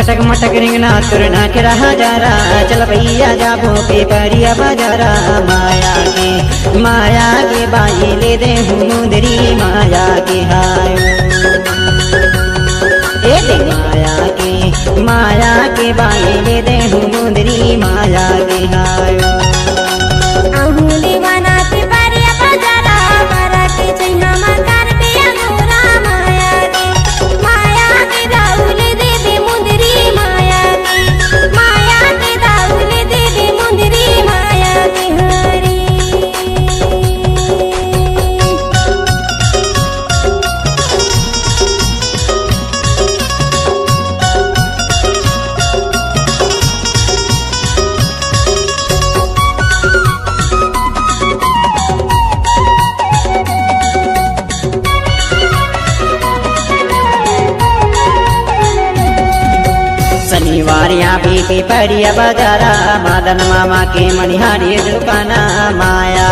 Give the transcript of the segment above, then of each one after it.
चटक मटक रिंगना तुरना के रहा जा रहा चल भैया जाबो पे परिया बाजारा माया के बाई ले दे मुंदरी माया के हाय माया के बाई ले दे मुंदरी माया के हाय शनिवारिया भी परिया बाजारा मदन मामा के मनिहारी दुकाना माया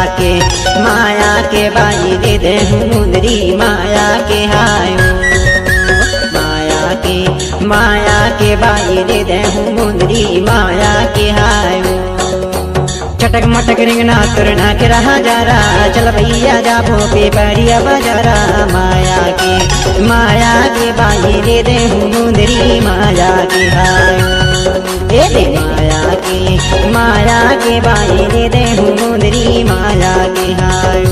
के बाई दे दे मुंदरी माया के हाय माया के बाई दे दे मुंदरी माया के हाय चटक मटक रिंगना तुरना के रहा जा रहा चल भैया जाबो पे परिया बाजारा माया के बाई दे दे मुंदरी माया के हाय माया के बाई दे दे मुंदरी माया के हाय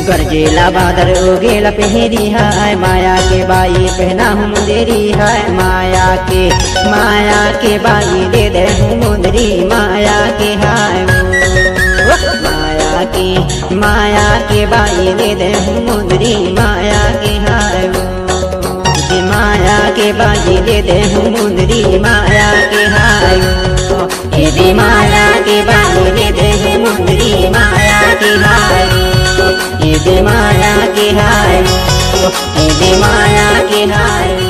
गरजेला बादर उगेला पहरी है माया के बाई पहना हूँ मुंदरी है माया के बाई दे दे हूँ मुंदरी माया के हाय माया के बाई दे दे हूँ मुंदरी माया के हाय माया के बाई दे दे हूँ मुंदरी माया के हाय माया के बाई दे दे हूँ मुंदरी माया के हाय माया के हाय माया के हाय।